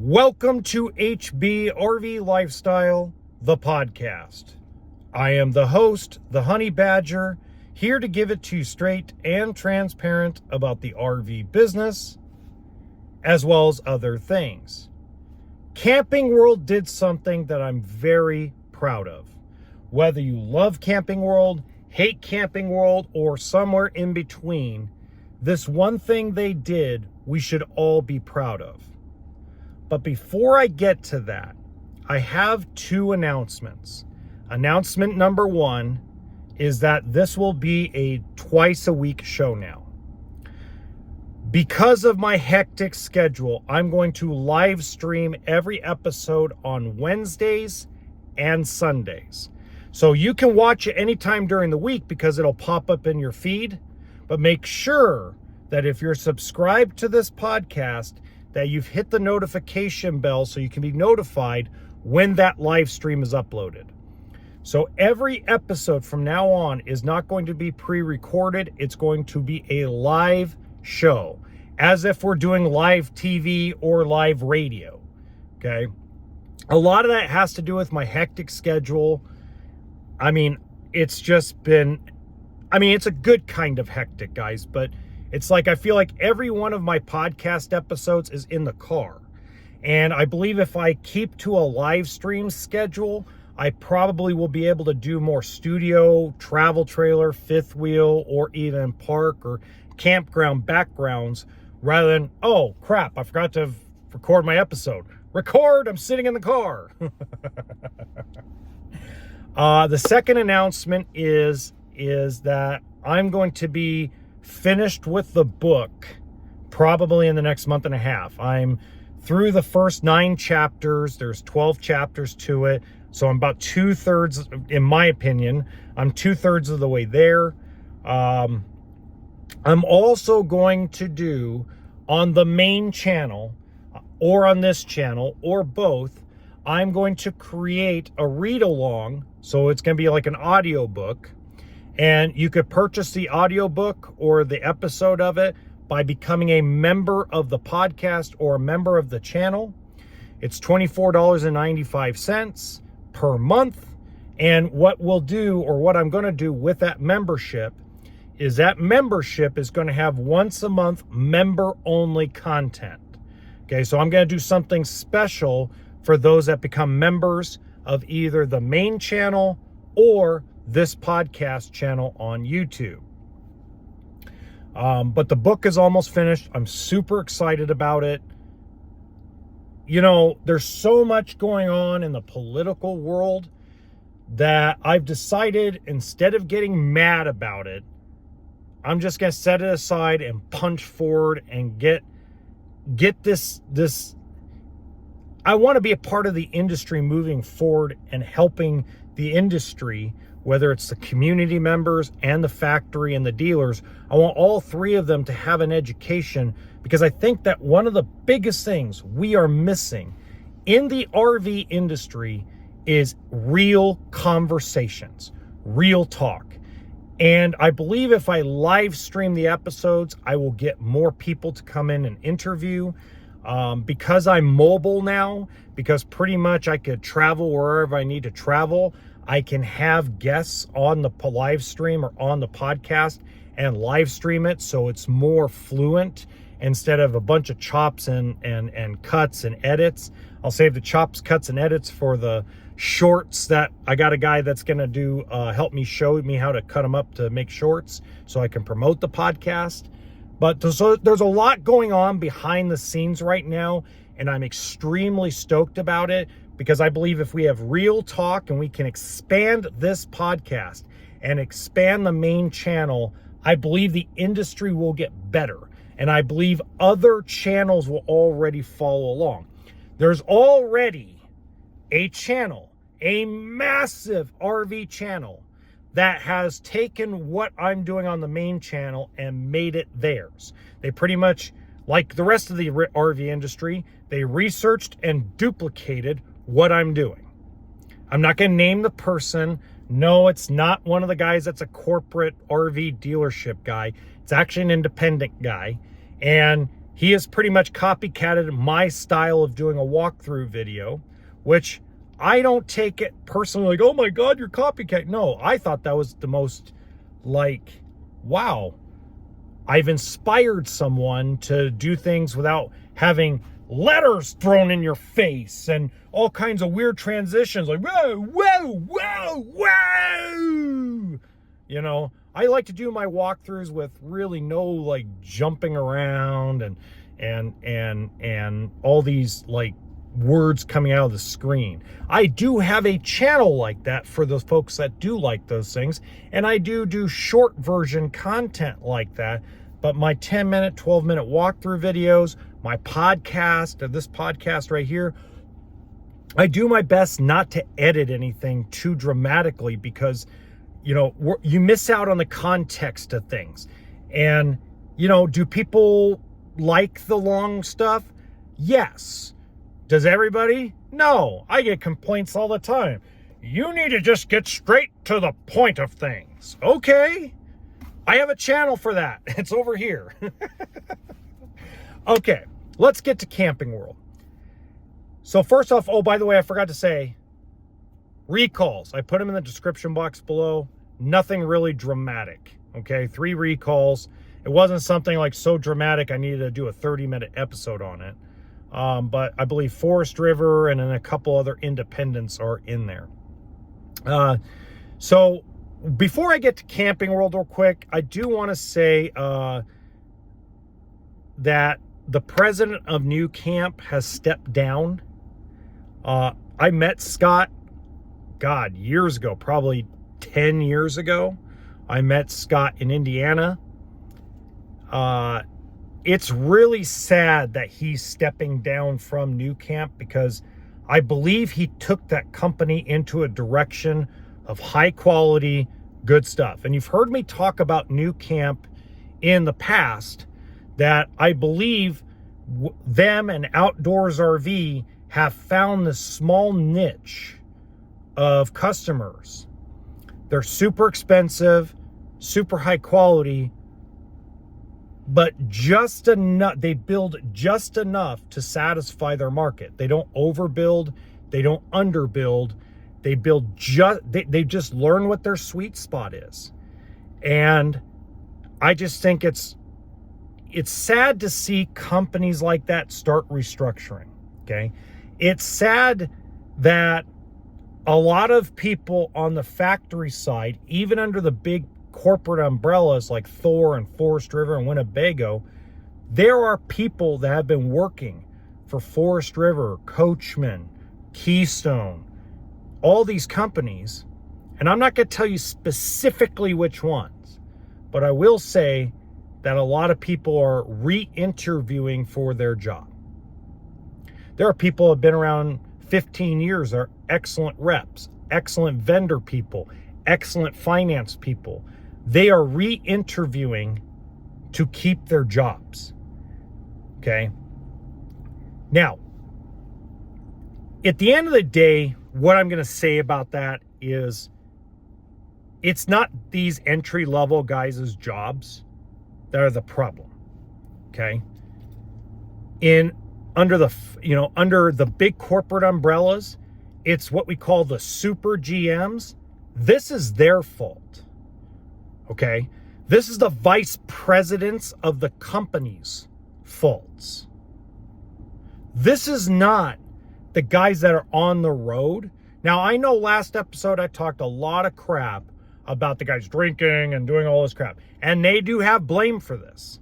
Welcome to HB RV Lifestyle, the podcast. I am the host, the Honey Badger, here to give it to you straight and transparent about the RV business, as well as other things. Camping World did something that I'm very proud of. Whether you love Camping World, hate Camping World, or somewhere in between, this one thing they did, we should all be proud of. But before I get to that, I have two announcements. Announcement number one is that this will be a twice-a-week show now. Because of my hectic schedule, I'm going to live stream every episode on Wednesdays and Sundays. So you can watch it anytime during the week because it'll pop up in your feed. But make sure that if you're subscribed to this podcast, that you've hit the notification bell so you can be notified when that live stream is uploaded. So every episode from now on is not going to be pre-recorded. It's going to be a live show, as if we're doing live TV or live radio, okay? A lot of that has to do with my hectic schedule. It's a good kind of hectic, guys, but it's like I feel like every one of my podcast episodes is in the car. And I believe if I keep to a live stream schedule, I probably will be able to do more studio, travel trailer, fifth wheel, or even park or campground backgrounds rather than, oh crap, I forgot to record my episode. Record, I'm sitting in the car. The second announcement is that I'm going to be finished with the book probably in the next month and a half. I'm through the first 9 chapters. There's 12 chapters to it. So I'm about 2/3, in my opinion, I'm 2/3 of the way there. I'm also going to do on the main channel or on this channel or both, I'm going to create a read along. So it's going to be like an audio book. And you could purchase the audiobook or the episode of it by becoming a member of the podcast or a member of the channel. It's $24.95 per month. And what we'll do, or what I'm going to do with that membership is going to have once a month member only content. Okay, so I'm going to do something special for those that become members of either the main channel or this podcast channel on YouTube. But the book is almost finished. I'm super excited about it. You know, there's so much going on in the political world that I've decided instead of getting mad about it, I'm just going to set it aside and punch forward and get this. I want to be a part of the industry moving forward and helping the industry, whether it's the community members and the factory and the dealers. I want all three of them to have an education, because I think that one of the biggest things we are missing in the RV industry is real conversations, real talk. And I believe if I live stream the episodes, I will get more people to come in and interview. Because I'm mobile now, because pretty much I could travel wherever I need to travel, I can have guests on the live stream or on the podcast and live stream it so it's more fluent instead of a bunch of chops and cuts and edits. I'll save the chops, cuts, and edits for the shorts that I got a guy that's going to do, help me show me how to cut them up to make shorts so I can promote the podcast. But there's a lot going on behind the scenes right now, and I'm extremely stoked about it, because I believe if we have real talk and we can expand this podcast and expand the main channel, I believe the industry will get better. And I believe other channels will already follow along. There's already a channel, a massive RV channel, that has taken what I'm doing on the main channel and made it theirs. They pretty much, like the rest of the RV industry, they researched and duplicated what I'm doing. I'm not going to name the person. No, it's not one of the guys that's a corporate RV dealership guy. It's actually an independent guy. And He has pretty much copycatted my style of doing a walkthrough video, which I don't take it personally like, oh my God, you're copycat. No, I thought that was the most like, wow, I've inspired someone to do things without having letters thrown in your face and all kinds of weird transitions like, whoa, whoa, whoa, whoa. You know, I like to do my walkthroughs with really no like jumping around and all these like words coming out of the screen. I do have a channel like that for those folks that do like those things, and I do short version content like that. But my 10-minute, 12-minute walkthrough videos, my podcast, or this podcast right here, I do my best not to edit anything too dramatically because, you know, you miss out on the context of things. And, you know, do people like the long stuff? Yes. Does everybody? No. I get complaints all the time. You need to just get straight to the point of things. Okay. I have a channel for that. It's over here. Okay, let's get to Camping World. So first off, oh, by the way, I forgot to say, recalls. I put them in the description box below. Nothing really dramatic. Okay, 3 recalls. It wasn't something like so dramatic I needed to do a 30-minute episode on it. But I believe Forest River and then a couple other independents are in there. So before I get to Camping World real quick, I do want to say that the president of New Camp has stepped down. I met Scott, God, years ago, probably 10 years ago. I met Scott in Indiana. It's really sad that he's stepping down from New Camp because I believe he took that company into a direction of high quality, good stuff. And you've heard me talk about New Camp in the past, that I believe them and Outdoors RV have found this small niche of customers. They're super expensive, super high quality, but just enough, they build just enough to satisfy their market. They don't overbuild, they don't underbuild. They build they just learn what their sweet spot is. And I just think it's sad to see companies like that start restructuring. Okay. It's sad that a lot of people on the factory side, even under the big corporate umbrellas like Thor and Forest River and Winnebago, there are people that have been working for Forest River, Coachman, Keystone, all these companies, and I'm not going to tell you specifically which ones, but I will say that a lot of people are re-interviewing for their job. There are people who have been around 15 years, are excellent reps, excellent vendor people, excellent finance people. They are re-interviewing to keep their jobs. Okay? Now, at the end of the day, what I'm going to say about that is it's not these entry-level guys' jobs that are the problem. Okay? Under the big corporate umbrellas, it's what we call the super GMs. This is their fault. Okay? This is the vice presidents of the company's faults. This is not the guys that are on the road. Now, I know last episode I talked a lot of crap about the guys drinking and doing all this crap, and they do have blame for this.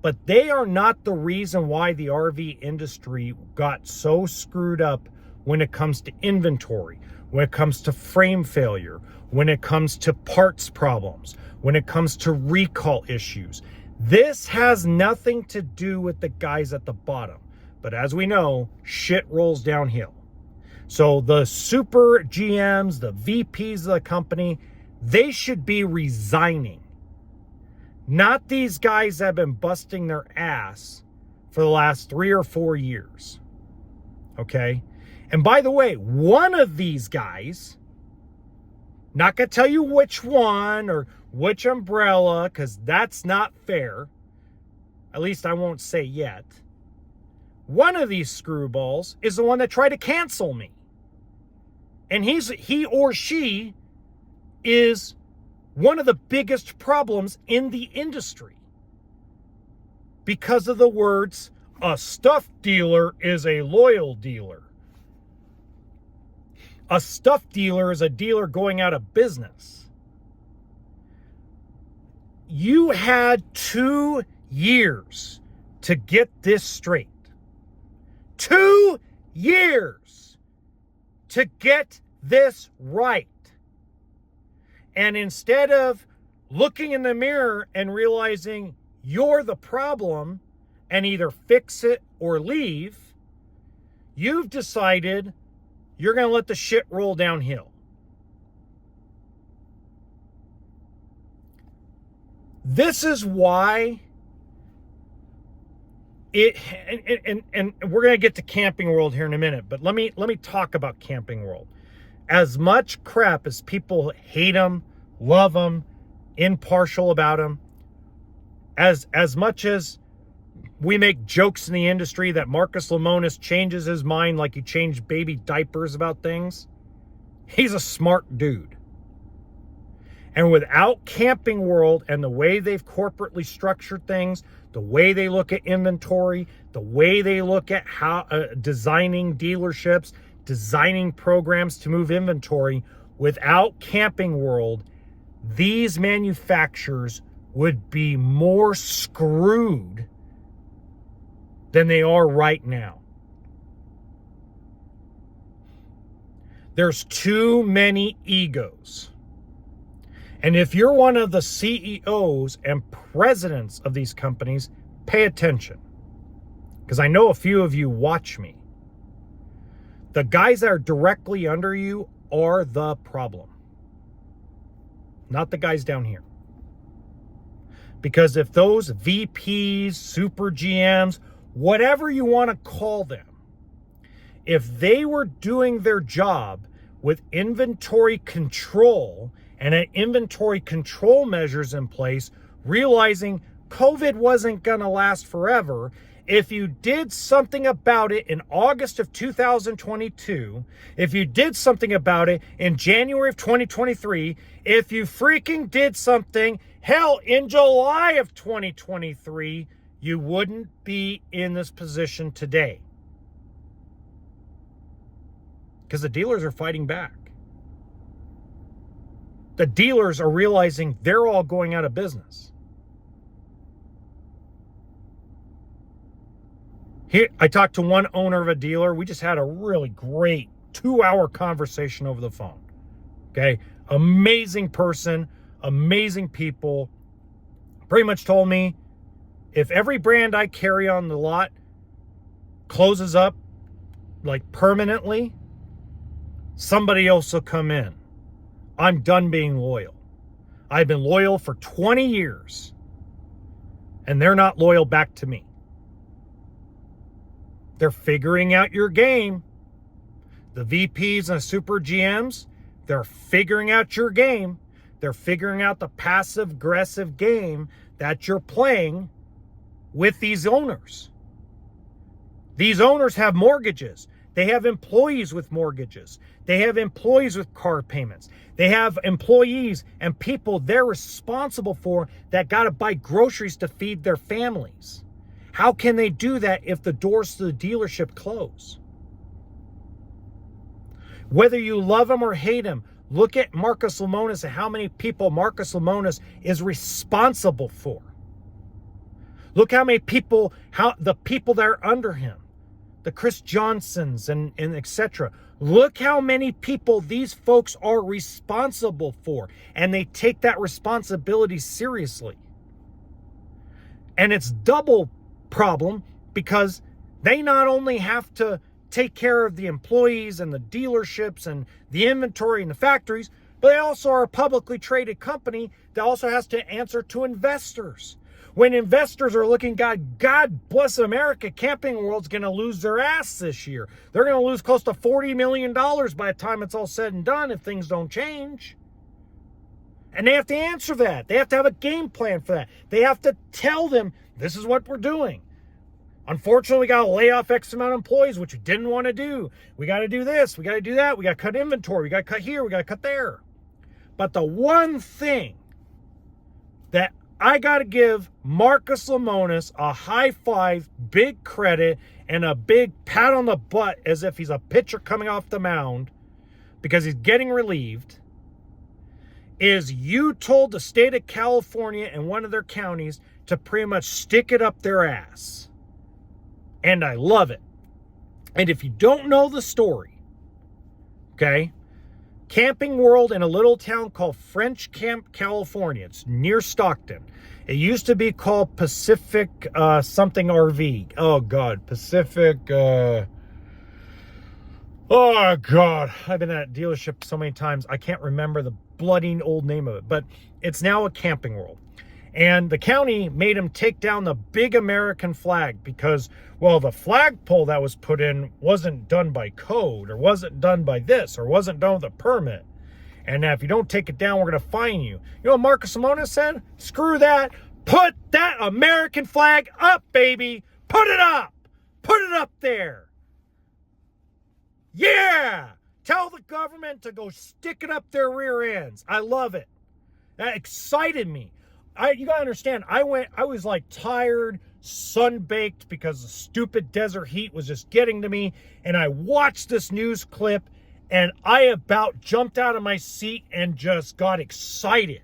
But they are not the reason why the RV industry got so screwed up when it comes to inventory, when it comes to frame failure, when it comes to parts problems, when it comes to recall issues. This has nothing to do with the guys at the bottom. But as we know, shit rolls downhill. So the super GMs, the VPs of the company, they should be resigning. Not these guys that have been busting their ass for the last 3 or 4 years. Okay? And by the way, one of these guys, not going to tell you which one or which umbrella, because that's not fair. at least I won't say yet, one of these screwballs is the one that tried to cancel me. And he or she is one of the biggest problems in the industry because of the words, a stuff dealer is a loyal dealer. A stuff dealer is a dealer going out of business. You had 2 years to get this straight. 2 years to get this right. And instead of looking in the mirror and realizing you're the problem and either fix it or leave, you've decided you're going to let the shit roll downhill. This is why and we're going to get to Camping World here in a minute, but let me talk about Camping World. As much crap as people hate them, love them, impartial about them, as much as we make jokes in the industry that Marcus Lemonis changes his mind like he changed baby diapers about things, he's a smart dude. And without Camping World and the way they've corporately structured things, the way they look at inventory, the way they look at how designing dealerships, designing programs to move inventory, without Camping World, these manufacturers would be more screwed than they are right now. There's too many egos. And if you're one of the CEOs and presidents of these companies, pay attention. Because I know a few of you watch me. The guys that are directly under you are the problem. Not the guys down here. Because if those VPs, super GMs, whatever you want to call them, if they were doing their job with inventory control and had inventory control measures in place, realizing COVID wasn't going to last forever, if you did something about it in August of 2022, if you did something about it in January of 2023, if you freaking did something, hell, in July of 2023, you wouldn't be in this position today. Because the dealers are fighting back. The dealers are realizing they're all going out of business. Here, I talked to one owner of a dealer. We just had a really great 2-hour conversation over the phone. Okay? Amazing person, amazing people. Pretty much told me, if every brand I carry on the lot closes up, like permanently, somebody else will come in. I'm done being loyal. I've been loyal for 20 years, and they're not loyal back to me. They're figuring out your game. The VPs and the super GMs, they're figuring out your game. They're figuring out the passive-aggressive game that you're playing with these owners. These owners have mortgages. They have employees with mortgages. They have employees with car payments. They have employees and people they're responsible for that got to buy groceries to feed their families. How can they do that if the doors to the dealership close? Whether you love him or hate him, look at Marcus Lemonis and how many people Marcus Lemonis is responsible for. Look how many people, how the people that are under him, the Chris Johnsons and etc. Look how many people these folks are responsible for, and they take that responsibility seriously. And it's double problem because they not only have to take care of the employees and the dealerships and the inventory and the factories, but they also are a publicly traded company that also has to answer to investors. When investors are looking, God bless America, Camping World's going to lose their ass this year. They're going to lose close to $40 million by the time it's all said and done if things don't change. And they have to answer that. They have to have a game plan for that. They have to tell them this is what we're doing. Unfortunately, we got to lay off X amount of employees, which we didn't want to do. We got to do this. We got to do that. We got to cut inventory. We got to cut here. We got to cut there. But the one thing that I got to give Marcus Lemonis a high five, big credit, and a big pat on the butt as if he's a pitcher coming off the mound because he's getting relieved, is you told the state of California and one of their counties to pretty much stick it up their ass. And I love it. And if you don't know the story, okay, Camping World in a little town called French Camp, California. It's near Stockton. It used to be called Pacific something RV. Oh, God. Pacific. Oh, God. I've been at a dealership so many times. I can't remember the bloody old name of it. But it's now a Camping World. And the county made him take down the big American flag because, well, the flagpole that was put in wasn't done by code or wasn't done by this or wasn't done with a permit. And now if you don't take it down, we're going to fine you. You know what Marcus Lemonis said? Screw that. Put that American flag up, baby. Put it up. Put it up there. Yeah. Tell the government to go stick it up their rear ends. I love it. That excited me. You gotta understand, I was like tired, sun-baked because the stupid desert heat was just getting to me, and I watched this news clip, and I about jumped out of my seat and just got excited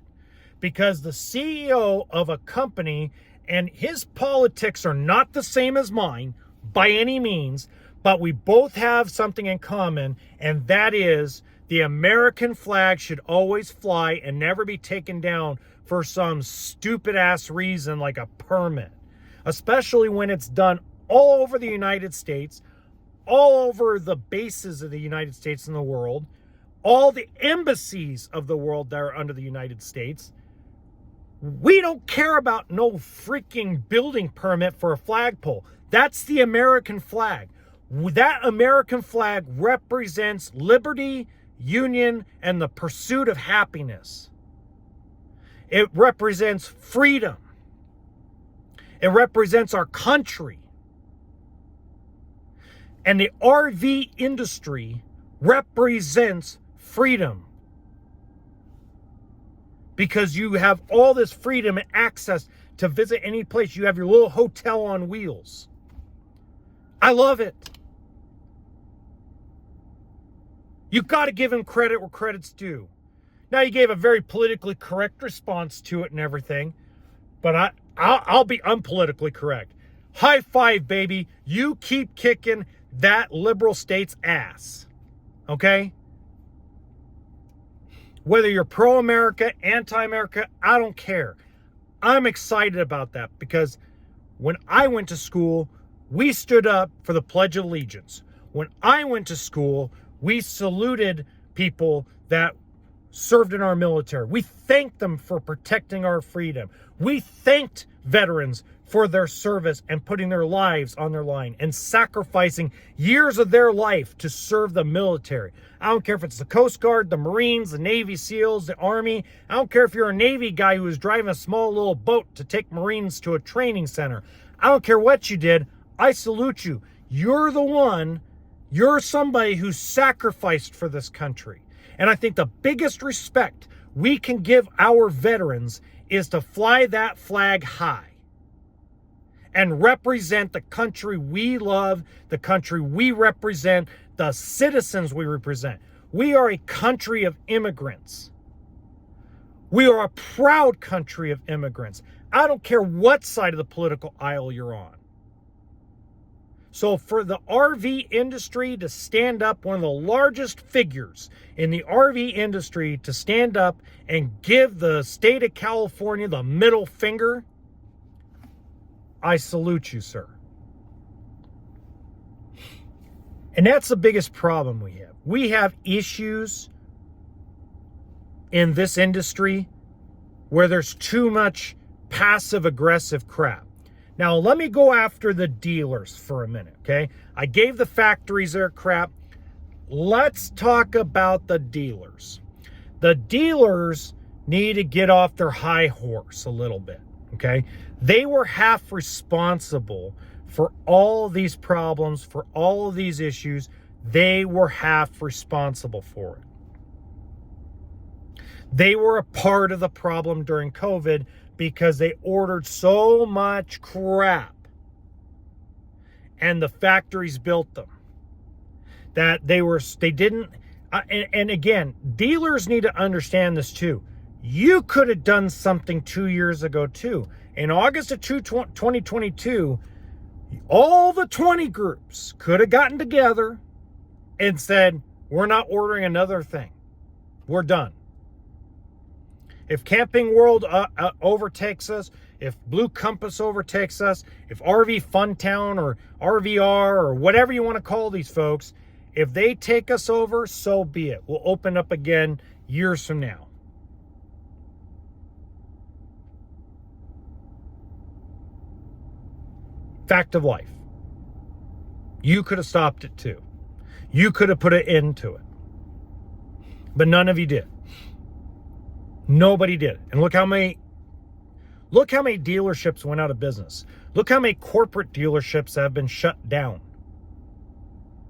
because the CEO of a company, and his politics are not the same as mine by any means, but we both have something in common, and that is the American flag should always fly and never be taken down for some stupid ass reason like a permit, especially when it's done all over the United States, all over the bases of the United States in the world, all the embassies of the world that are under the United States. We don't care about no freaking building permit for a flagpole. That's the American flag. That American flag represents liberty, union, and the pursuit of happiness. It represents freedom. It represents our country. And the RV industry represents freedom. Because you have all this freedom and access to visit any place. You have your little hotel on wheels. I love it. You've got to give him credit where credit's due. Now, you gave a very politically correct response to it and everything, but I'll be unpolitically correct. High five, baby. You keep kicking that liberal state's ass, okay? Whether you're pro-America, anti-America, I don't care. I'm excited about that because when I went to school, we stood up for the Pledge of Allegiance. When I went to school, we saluted people that served in our military. We thanked them for protecting our freedom. We thanked veterans for their service and putting their lives on their line and sacrificing years of their life to serve the military. I don't care if it's the Coast Guard, the Marines, the Navy SEALs, the Army. I don't care if you're a Navy guy who was driving a small little boat to take Marines to a training center. I don't care what you did. I salute you. You're the one. You're somebody who sacrificed for this country. And I think the biggest respect we can give our veterans is to fly that flag high and represent the country we love, the country we represent, the citizens we represent. We are a country of immigrants. We are a proud country of immigrants. I don't care what side of the political aisle you're on. So for the RV industry to stand up, one of the largest figures in the RV industry to stand up and give the state of California the middle finger, I salute you, sir. And that's the biggest problem we have. We have issues in this industry where there's too much passive-aggressive crap. Now, let me go after the dealers for a minute, okay? I gave the factories their crap. Let's talk about the dealers. The dealers need to get off their high horse a little bit, Okay? They were half responsible for all these problems, for all of these issues. They were half responsible for it. They were a part of the problem during COVID because they ordered so much crap and the factories built them that they didn't. And again, dealers need to understand this too. You could have done something 2 years ago too. In August of 2022, all the 20 groups could have gotten together and said, we're not ordering another thing. We're done. If Camping World overtakes us, if Blue Compass overtakes us, if RV Funtown or RVR or whatever you want to call these folks, if they take us over, so be it. We'll open up again years from now. Fact of life. You could have stopped it too. You could have put an end to it. But none of you did. Nobody did. And look how many dealerships went out of business. Look how many corporate dealerships have been shut down.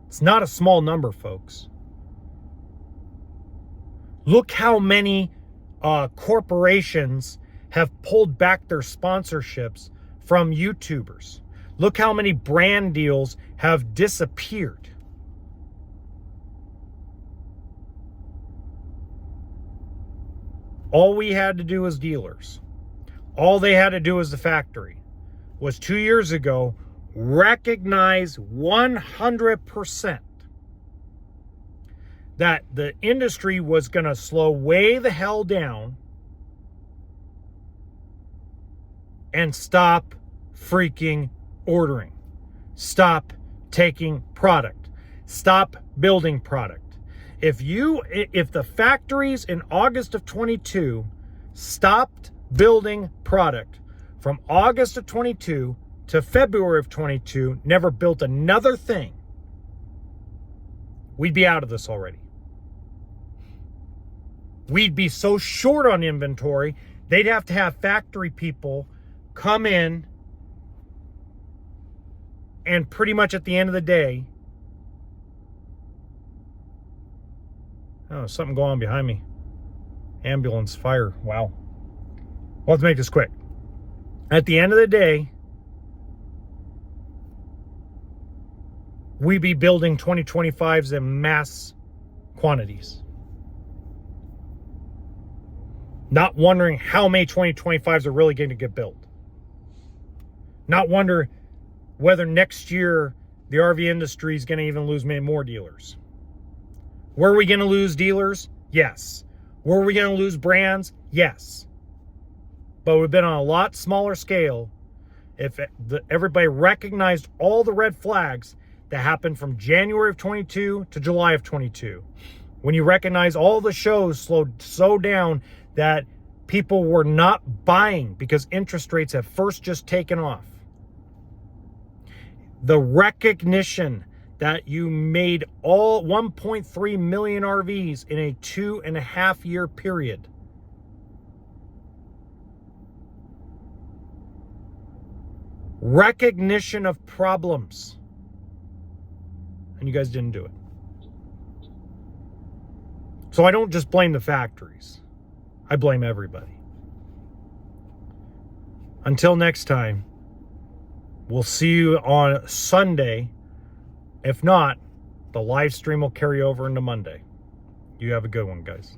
It's not a small number, folks. Look how many corporations have pulled back their sponsorships from YouTubers. Look how many brand deals have disappeared. All we had to do as dealers, all they had to do as the factory, was 2 years ago recognize 100% that the industry was going to slow way the hell down and stop freaking ordering. Stop taking product. Stop building product. If the factories in August of 22 stopped building product from August of 22 to February of 22, never built another thing, we'd be out of this already. We'd be so short on inventory, they'd have to have factory people come in and pretty much at the end of the day, oh, something going on behind me. Ambulance, fire, wow. Well, let's make this quick. At the end of the day, we be building 2025s in mass quantities. Not wondering how many 2025s are really going to get built. Not wonder whether next year the RV industry is going to even lose many more dealers. Were we going to lose dealers? Yes. Were we going to lose brands? Yes. But we've been on a lot smaller scale if everybody recognized all the red flags that happened from January of 22 to July of 22. When you recognize all the shows slowed so down that people were not buying because interest rates have first just taken off. The recognition that you made all 1.3 million RVs in a 2.5 year period. Recognition of problems. And you guys didn't do it. So I don't just blame the factories. I blame everybody. Until next time, we'll see you on Sunday. If not, the live stream will carry over into Monday. You have a good one, guys.